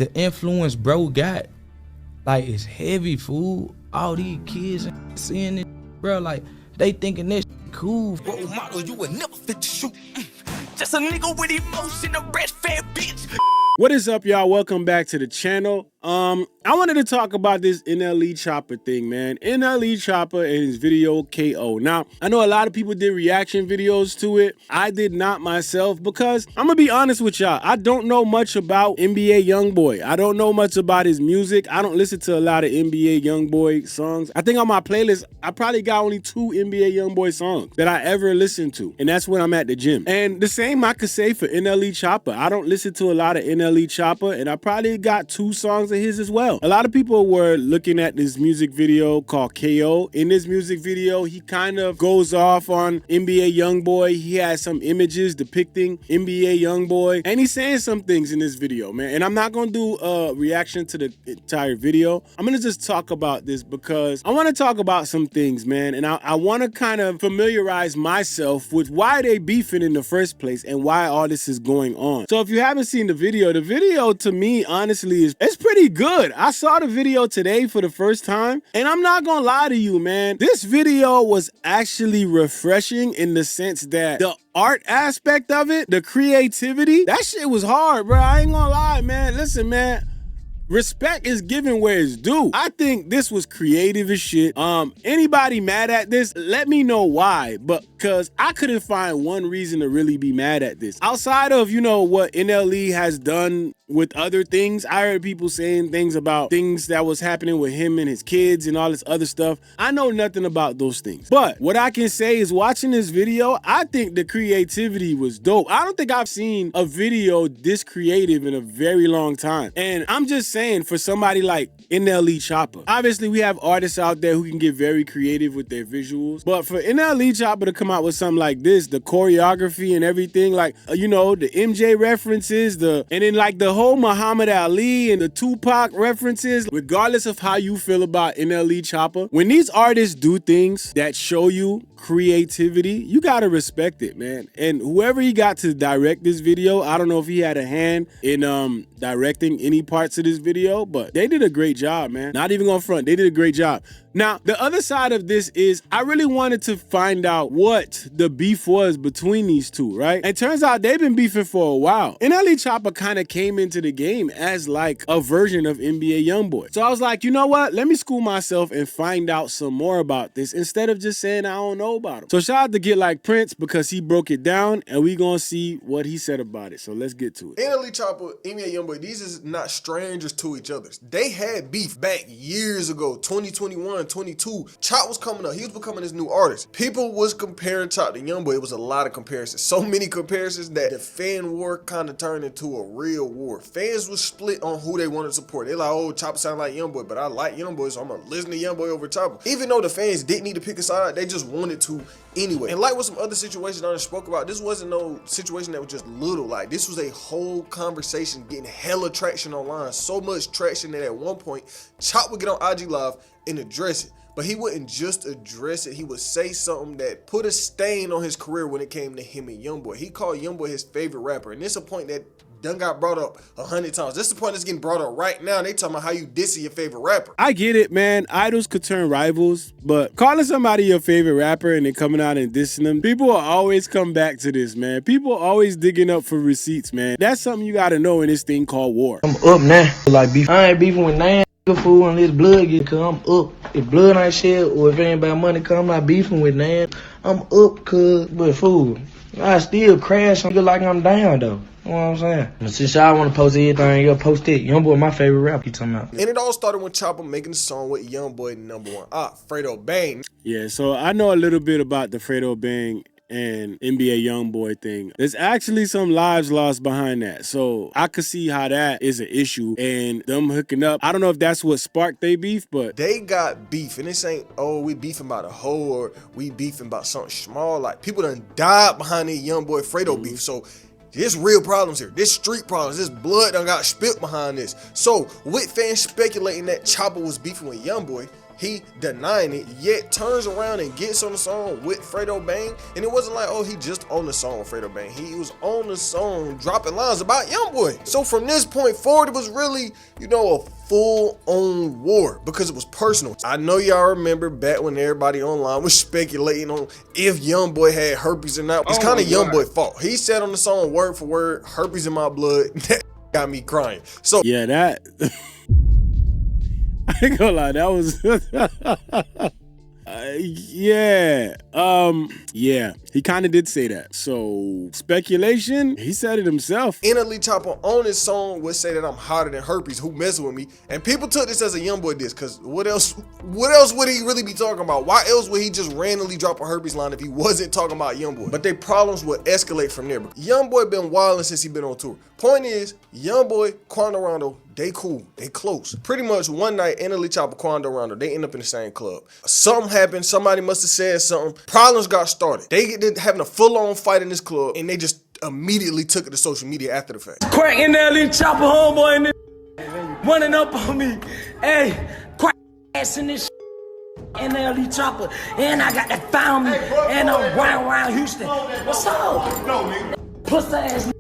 the influence bro got, like, it's heavy, fool. All these kids seeing it, bro, like, they thinking this cool. Role model, you would never fit to shoot. Just a nigga with emotion, a breastfed bitch. What is up, y'all? Welcome back to the channel. I wanted to talk about this NLE Choppa thing, man. NLE Choppa and his video KO. Now, I know a lot of people did reaction videos to it. I did not myself because I'm gonna be honest with y'all. I don't know much about NBA YoungBoy. I don't know much about his music. I don't listen to a lot of NBA YoungBoy songs. I think on my playlist, I probably got only 2 NBA YoungBoy songs that I ever listened to, and that's when I'm at the gym. And the same I could say for NLE Choppa. I don't listen to a lot of NLE Choppa, and I probably got 2 songs of his as well. A lot of people were looking at this music video called KO. In this music video, he kind of goes off on NBA YoungBoy. He has some images depicting NBA YoungBoy, and he's saying some things in this video, man. And I'm not gonna do a reaction to the entire video. I'm gonna just talk about this because I want to talk about some things, man. And I want to kind of familiarize myself with why they beefing in the first place and why all this is going on. So if you haven't seen the video to me, honestly, it's pretty good. I saw the video today for the first time, and I'm not gonna lie to you, man. This video was actually refreshing in the sense that the art aspect of it, the creativity, that shit was hard, bro. I ain't gonna lie, man. Listen, man. Respect is given where it's due. I think this was creative as shit. Anybody mad at this? Let me know why. But because I couldn't find one reason to really be mad at this. Outside of, you know, what NLE has done with other things, I heard people saying things about things that was happening with him and his kids and all this other stuff. I know nothing about those things. But what I can say is watching this video, I think the creativity was dope. I don't think I've seen a video this creative in a very long time. And I'm just saying, for somebody like NLE Choppa, obviously we have artists out there who can get very creative with their visuals, but for NLE Choppa to come out with something like this, the choreography and everything, like, you know, the MJ references, and then like the whole Muhammad Ali and the Tupac references, regardless of how you feel about NLE Choppa, when these artists do things that show you creativity, you gotta respect it, man. And whoever he got to direct this video, I don't know if he had a hand in directing any parts of this video, but they did a great job, man. Not even gonna front, they did a great job. Now, the other side of this is I really wanted to find out what the beef was between these two, right? And turns out they've been beefing for a while. NLE Choppa kind of came into the game as like a version of NBA YoungBoy. So I was like, you know what? Let me school myself and find out some more about this instead of just saying I don't know about him. So shout out to Get Like Prince because he broke it down and we gonna see what he said about it. So let's get to it. NLE Choppa, NBA YoungBoy, these is not strangers to each other. They had beef back years ago, 2021. 22, Chop was coming up. He was becoming this new artist. People was comparing Chop to YoungBoy. It was a lot of comparisons. So many comparisons that the fan war kind of turned into a real war. Fans was split on who they wanted to support. They like, oh, Chop sound like YoungBoy, but I like YoungBoy, so I'm gonna listen to YoungBoy over Choppa. Even though the fans didn't need to pick a side, they just wanted to anyway. And like with some other situations I done spoke about, this wasn't no situation that was just little. Like, this was a whole conversation getting hella traction online. So much traction that at one point, Chop would get on IG Live and address it. But he wouldn't just address it. He would say something that put a stain on his career when it came to him and YoungBoy. He called YoungBoy his favorite rapper. And this is a point that done got brought up 100 times. This is the point that's getting brought up right now. They talking about how you dissing your favorite rapper. I get it, man. Idols could turn rivals, but calling somebody your favorite rapper and then coming out and dissing them, people will always come back to this, man. People are always digging up for receipts, man. That's something you gotta know in this thing called war. I'm up now. Like beef. I ain't beefing with none. Fool unless blood get, cause I'm up. If blood ain't shed or if it ain't about money, cause I'm not beefing with nan. I'm up, cause, but fool, I still crash. I feel like I'm down though. You know what I'm saying? But since y'all want to post everything, you'll post it. YoungBoy, my favorite rapper, you talking about. And it all started when Choppa making a song with YoungBoy #1, Fredo Bang. Yeah, so I know a little bit about the Fredo Bang and NBA YoungBoy thing. There's actually some lives lost behind that. So I could see how that is an issue and them hooking up. I don't know if that's what sparked they beef, but they got beef. And this ain't, oh, we beefing about a hoe or we beefing about something small. Like, people done died behind the YoungBoy Fredo beef. So there's real problems here. There's street problems. This blood done got spilt behind this. So with fans speculating that Choppa was beefing with YoungBoy, he denying it, yet turns around and gets on the song with Fredo Bang. And it wasn't like, oh, he just on the song with Fredo Bang. He was on the song dropping lines about YoungBoy. So from this point forward, it was really, you know, a full-on war because it was personal. I know y'all remember back when everybody online was speculating on if YoungBoy had herpes or not. It's kind of YoungBoy's fault. He said on the song word for word, herpes in my blood. That got me crying. So yeah, that I ain't gonna lie, that was yeah, he kind of did say that. So speculation, he said it himself. NLE Choppa on his song would say that I'm hotter than herpes, who messing with me, and people took this as a YoungBoy diss, because what else would he really be talking about? Why else would he just randomly drop a herpes line if he wasn't talking about YoungBoy? But their problems would escalate from there. YoungBoy been wilding since he been on tour. Point is, YoungBoy, Quando Rondo, they cool, they close. Pretty much one night, NLE Choppa, Quando Rondo, they end up in the same club. Something happened, somebody must have said something. Problems got started. They get having a full-on fight in this club, and they just immediately took it to social media after the fact. Crack NLE Choppa homeboy in this running up on me. Hey, crack ass in this NLE Choppa. And I got that found me. And I'm round Houston. What's up? No, nigga. Pussy ass nigga.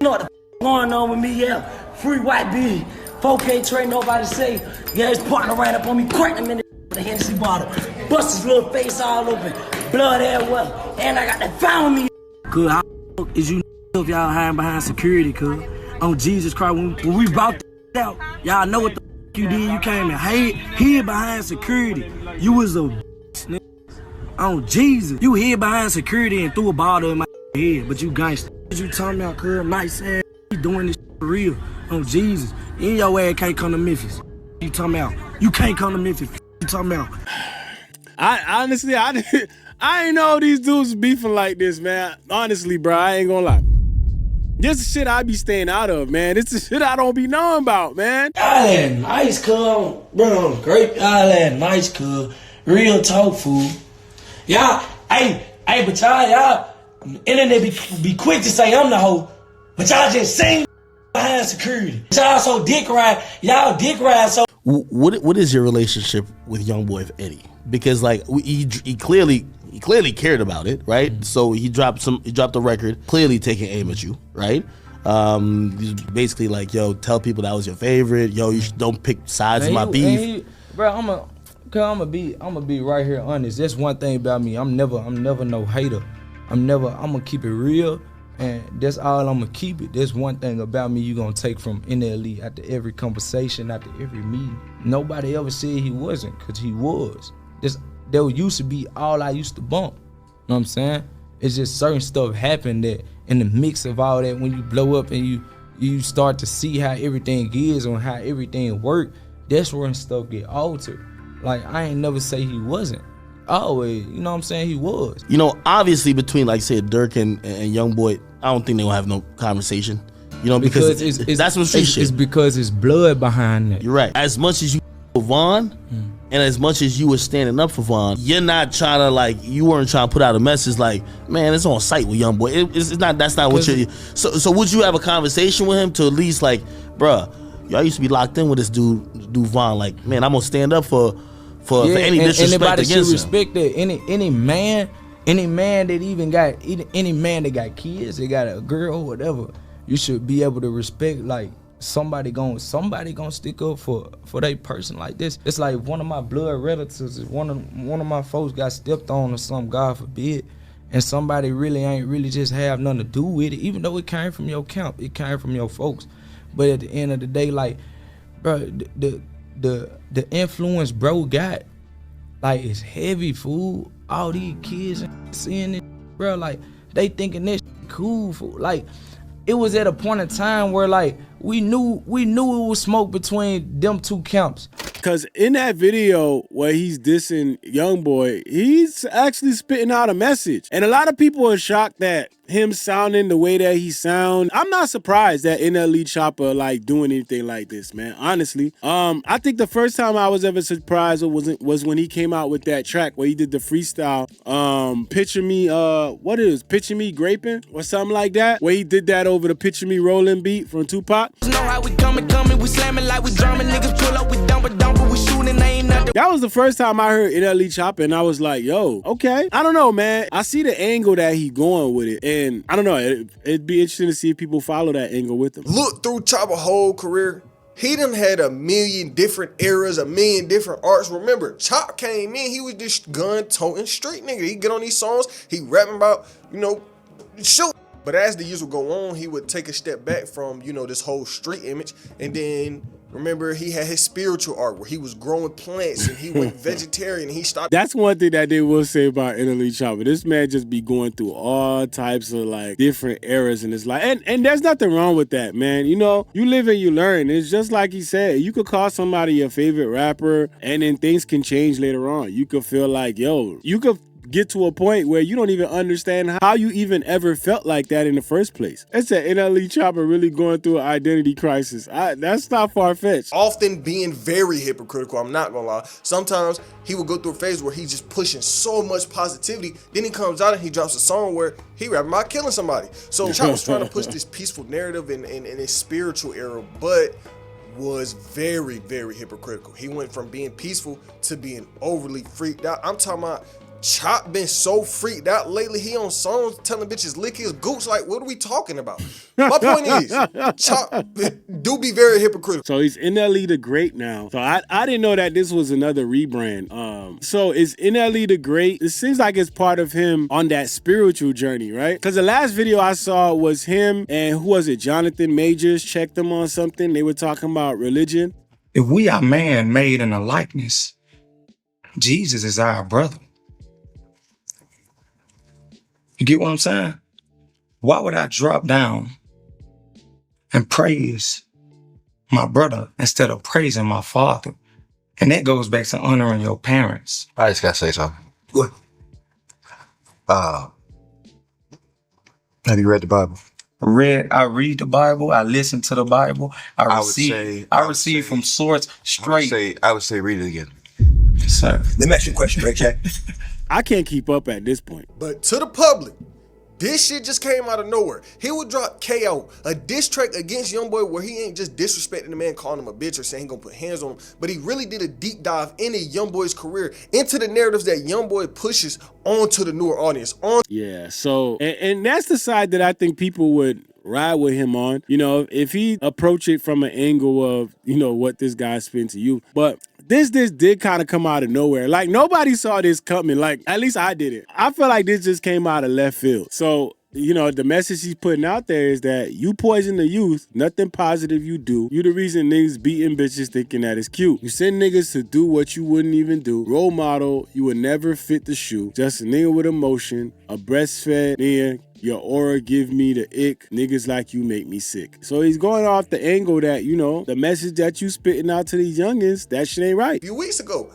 You know what the going on with me, yeah. Free white B. 4K trade, nobody say. Yeah, his partner ran up on me, cracked him in the Hennessy bottle. Bust his little face all open. Blood everywhere. And I got that found me. Cause how the fuck is you if y'all hiding behind security, cuz? On Jesus Christ, when we brought the out, y'all know what the fuck you did. You came and hid behind security. You was a nigga. On Jesus. You hid behind security and threw a bottle in my head, but you gangster. What you talking about, cuz? Nice ass. You doing this for real. On Jesus. In your ass can't come to Memphis. You talking about? You can't come to Memphis. You talking about? I honestly, I ain't know these dudes beefing like this, man. Honestly, bro, I ain't gonna lie. This is shit I be staying out of, man. This is shit I don't be knowing about, man. Island, nice, cuz. Bro, great island, nice, cuz. Real talk, fool. Y'all, hey, but y'all, internet be quick to say I'm the hoe, but y'all just sing behind security. Y'all so dick ride, so. What is your relationship with YoungBoy, if any? Because like he clearly cared about it, right? Mm-hmm. So he dropped a record, clearly taking aim at you, right? He's basically like, yo, tell people that was your favorite. Yo, you don't pick sides in my beef. Bro, I'm gonna be right here honest. That's one thing about me. I'm never no hater. I'm gonna keep it real. And that's all I'm gonna keep it. There's one thing about me you gonna take from NLE after every conversation, after every meeting. Nobody ever said he wasn't, cause he was. That used to be all I used to bump. You know what I'm saying? It's just certain stuff happened that in the mix of all that, when you blow up and you start to see how everything is and how everything work, that's when stuff get altered. Like, I ain't never say he wasn't. Always, you know what I'm saying? He was. You know, obviously between, like, say, Dirk and YoungBoy, I don't think they gonna have no conversation. You know, because it's that's some street shit. It's because it's blood behind it. You're right. As much as you for Vaughn, and as much as you were standing up for Vaughn, you're not trying to, like, you weren't trying to put out a message like, man, it's on site with YoungBoy. It's not. That's not what you're. So would you have a conversation with him to at least, like, bruh, y'all used to be locked in with this dude Vaughn. Like, man, I'm gonna stand up for any disrespect against him. Respect that any man that even got any man that got kids, they got a girl or whatever, you should be able to respect, like, somebody gonna stick up for that person like this. It's like one of my blood relatives, one of my folks got stepped on or something, God forbid, and somebody ain't just have nothing to do with it, even though it came from your camp, it came from your folks. But at the end of the day, like, bro, the influence bro got, like, it's heavy, fool. All these kids seeing it, bro, like, they thinking this cool, fool. Like, it was at a point in time where, like, we knew it was smoke between them two camps. Cause in that video where he's dissing YoungBoy, he's actually spitting out a message. And a lot of people are shocked that him sounding the way that he sound. I'm not surprised that NLE Choppa like doing anything like this, man. Honestly. I think the first time I was ever surprised was when he came out with that track where he did the freestyle. Picture Me Graping or something like that. Where he did that over the Picture Me Rolling beat from Tupac. Know how we coming, we slamming like we drumming. Niggas pull up, we dump, but we shooting. Ain't nothing That was the first time I heard NLE Choppa, and I was like, yo, okay. I don't know, man. I see the angle that he going with it, and I don't know. It'd be interesting to see if people follow that angle with him. Look through Choppa's whole career. He done had a million different eras, a million different arts. Remember, Chop came in, he was this gun-toting street nigga. He get on these songs, he rapping about, you know, shoot. But as the years would go on, he would take a step back from, you know, this whole street image. And then, remember, he had his spiritual art where he was growing plants and he went vegetarian and he stopped. That's one thing that they will say about NLE Choppa. This man just be going through all types of like different eras in his life. And there's nothing wrong with that, man. You know, you live and you learn. It's just like he said, you could call somebody your favorite rapper and then things can change later on. You could feel like, yo, you could get to a point where you don't even understand how you even ever felt like that in the first place. It's that NLE Choppa really going through an identity crisis. That's not far-fetched. Often being very hypocritical, I'm not gonna lie. Sometimes he would go through a phase where he's just pushing so much positivity, then he comes out and he drops a song where he rapping about killing somebody. So Choppa was trying to push this peaceful narrative in his spiritual era, but was very, very hypocritical. He went from being peaceful to being overly freaked out. I'm talking about Chop been so freaked out lately. He on songs telling bitches lick his gooch. Like, what are we talking about? My point is, Chop do be very hypocritical. So he's NLE the Great now. So I didn't know that this was another rebrand. So is NLE the Great? It seems like it's part of him on that spiritual journey, right? Because the last video I saw was him and who was it? Jonathan Majors checked him on something. They were talking about religion. If we are man made in a likeness, Jesus is our brother. You get what I'm saying? Why would I drop down and praise my brother instead of praising my father? And that goes back to honoring your parents. I just gotta say something. What? Have you read the Bible? I read the Bible. I listen to the Bible. I receive from source straight. I would say read it again. Sir. Let me ask you a question, Ray Jack. I can't keep up at this point. But to the public, this shit just came out of nowhere. He would drop KO, a diss track against YoungBoy where he ain't just disrespecting the man, calling him a bitch or saying he gonna put hands on him, but he really did a deep dive into YoungBoy's career, into the narratives that YoungBoy pushes onto the newer audience. Yeah, so, and that's the side that I think people would ride with him on. You know, if he approach it from an angle of, you know, what this guy's spin to you. But this did kind of come out of nowhere. Like, nobody saw this coming. Like, at least I did it. I feel like this just came out of left field. So, you know, the message he's putting out there is that you poison the youth, nothing positive you do. You the reason niggas beating bitches thinking that it's cute. You send niggas to do what you wouldn't even do. Role model, you would never fit the shoe. Just a nigga with emotion, a breastfed nigga. Your aura give me the ick. Niggas like you make me sick. So he's going off the angle that, you know, the message that you spitting out to these youngins, that shit ain't right. A few weeks ago,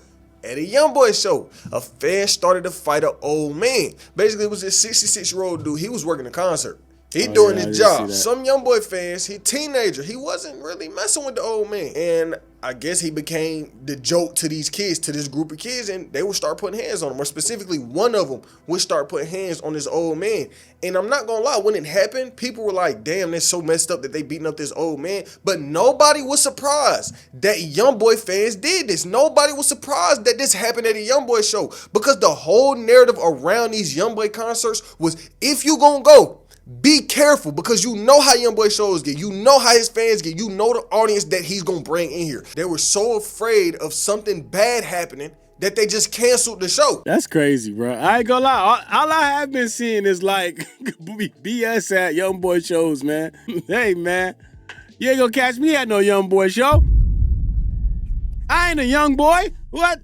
at a YoungBoy show, a fan started to fight an old man. Basically, it was this 66-year-old dude. He was working a concert. He doing his job. Some YoungBoy fans, he teenager, he wasn't really messing with the old man. And I guess he became the joke to these kids, to this group of kids, and they would start putting hands on him. Or specifically, one of them would start putting hands on this old man. And I'm not gonna lie, when it happened, people were like, damn, that's so messed up that they beating up this old man. But nobody was surprised that YoungBoy fans did this. Nobody was surprised that this happened at a YoungBoy show. Because the whole narrative around these YoungBoy concerts was, if you gonna go, be careful, because you know how YoungBoy shows get. You know how his fans get. You know the audience that he's gonna bring in here. They were so afraid of something bad happening that they just canceled the show. That's crazy, bro. I ain't gonna lie. All I have been seeing is like BS at YoungBoy shows, man. Hey, man, you ain't gonna catch me at no YoungBoy show. I ain't a young boy. What?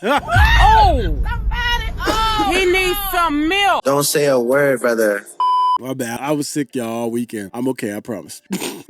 Oh! He needs some milk. Don't say a word, brother. My bad. I was sick, y'all, all weekend. I'm okay, I promise.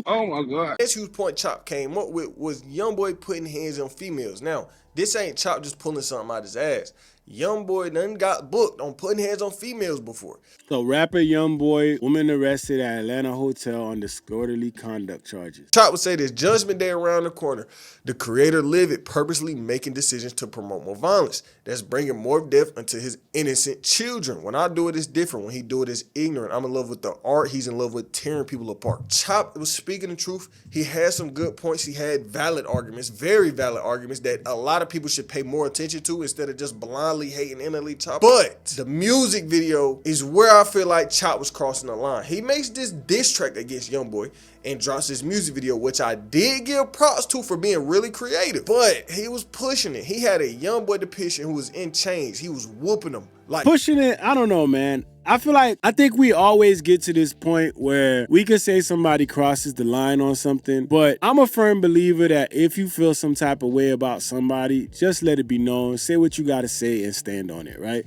Oh, my God. That's whose point Chop came up with, was YoungBoy putting hands on females. Now, this ain't Chop just pulling something out his ass. YoungBoy done got booked on putting hands on females before. So rapper YoungBoy, woman arrested at Atlanta hotel on disorderly conduct charges. Choppa say this Judgment Day around the corner. The creator live it, purposely making decisions to promote more violence. That's bringing more death into his innocent children. When I do it, it's different. When he do it, it's ignorant. I'm in love with the art. He's in love with tearing people apart. Choppa was speaking the truth. He had some good points. He had valid arguments, very valid arguments that a lot of people should pay more attention to instead of just blindly hating NLE Choppa. But the music video is where I feel like Choppa was crossing the line. He makes this diss track against YoungBoy and drops this music video, which I did give props to for being really creative, but he was pushing it. He had a YoungBoy depiction who was in chains. He was whooping them. Like pushing it, I don't know, man. I think we always get to this point where we could say somebody crosses the line on something, but I'm a firm believer that if you feel some type of way about somebody, just let it be known, say what you gotta say and stand on it, right?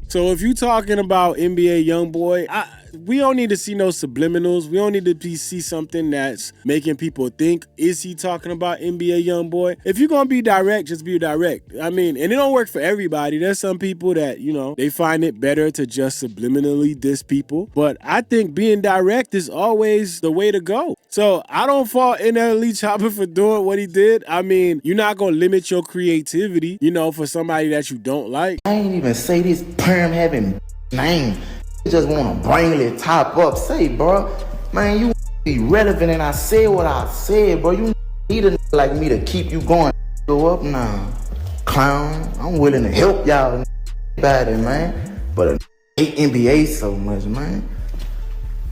So if you're talking about NBA YoungBoy, we don't need to see no subliminals. We don't need to see something that's making people think, is he talking about NBA YoungBoy? If you're going to be direct, just be direct. I mean, and it don't work for everybody. There's some people that, you know, they find it better to just subliminally diss people. But I think being direct is always the way to go. So I don't fault NLE Choppa for doing what he did. I mean, you're not going to limit your creativity, you know, for somebody that you don't like. I ain't even say this perm having name. You just want to bring the top up. Say, bro, man, you be relevant and I said what I said, bro. You need a like me to keep you going. Go up now. Clown, I'm willing to help y'all about it, man. But I hate NBA so much, man.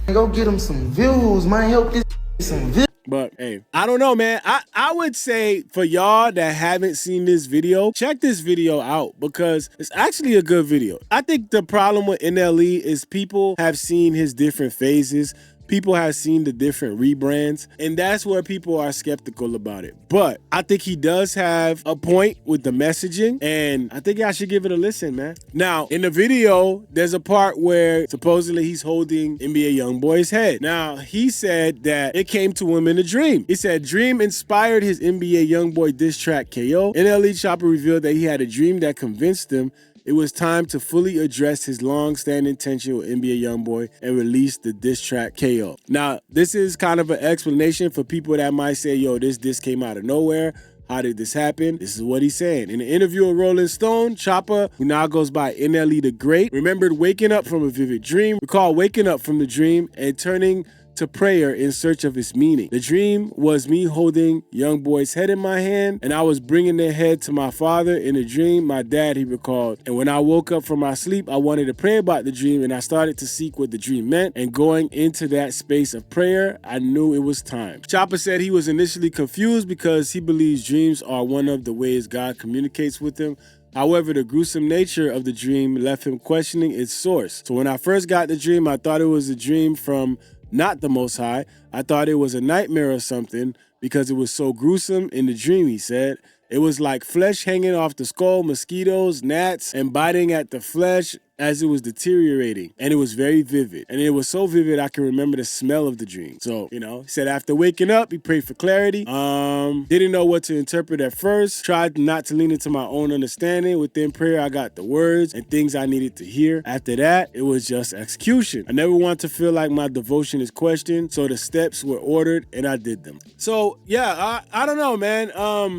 Go get them some views, man. Help this some views. But hey, I don't know, man. I would say for y'all that haven't seen this video, check this video out because it's actually a good video. I think the problem with NLE is people have seen his different phases. People have seen the different rebrands, and that's where people are skeptical about it. But I think he does have a point with the messaging, and I think I should give it a listen, man. Now, in the video, there's a part where supposedly he's holding NBA YoungBoy's head. Now, he said that it came to him in a dream. He said Dream inspired his NBA YoungBoy diss track KO. NLE Choppa revealed that he had a dream that convinced him it was time to fully address his long-standing tension with NBA YoungBoy and release the diss track KO. Now, this is kind of an explanation for people that might say, yo, this diss came out of nowhere. How did this happen? This is what he's saying. In an interview with Rolling Stone, Choppa, who now goes by NLE the Great, remembered waking up from a vivid dream, recalled waking up from the dream and turning to prayer in search of its meaning. The dream was me holding YoungBoy's head in my hand, and I was bringing their head to my father. In the dream, my dad, he recalled. And when I woke up from my sleep, I wanted to pray about the dream, and I started to seek what the dream meant. And going into that space of prayer, I knew it was time. Choppa said he was initially confused because he believes dreams are one of the ways God communicates with him. However, the gruesome nature of the dream left him questioning its source. So when I first got the dream, I thought it was a dream from not the Most High. I thought it was a nightmare or something because it was so gruesome in the dream, he said. It was like flesh hanging off the skull, mosquitoes, gnats, and biting at the flesh as it was deteriorating. And it was very vivid. And it was so vivid, I can remember the smell of the dream. So, you know, he said after waking up, he prayed for clarity. Didn't know what to interpret at first. Tried not to lean into my own understanding. Within prayer, I got the words and things I needed to hear. After that, it was just execution. I never want to feel like my devotion is questioned. So the steps were ordered and I did them. So, yeah, I don't know, man.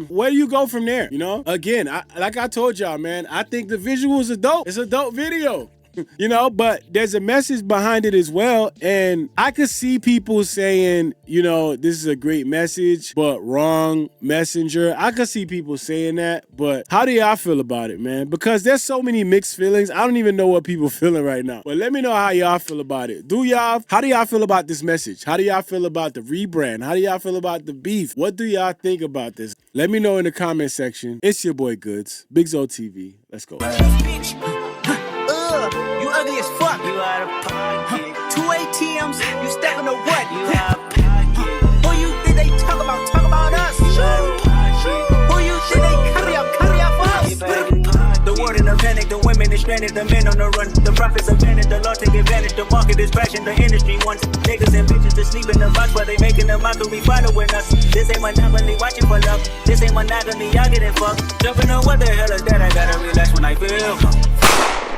Where do you go from there? You know, again, like I told y'all, man, I think the visuals are dope. It's a dope video. You know, but there's a message behind it as well. And I could see people saying, you know, this is a great message, but wrong messenger. I could see people saying that, but how do y'all feel about it, man? Because there's so many mixed feelings. I don't even know what people feeling right now. But let me know how y'all feel about it. How do y'all feel about this message? How do y'all feel about the rebrand? How do y'all feel about the beef? What do y'all think about this? Let me know in the comment section. It's your boy Goods, BigZoeTV. Let's go. You ugly as fuck. You out of pocket. 2 ATMs, you stepping to what? You out of pocket. Who you think they talk about? Talk about us. Who you think they carry out for us? The word in the a panic, the women is stranded, the men on the run. The profits are panic, the law take advantage. The market is crashing, the industry wants niggas and bitches to sleep in the box, but they making a mockery following us. This ain't monopoly, watching for love. This ain't monogamy, y'all getting fucked. Jumping on what the hell is that? I gotta relax when I feel.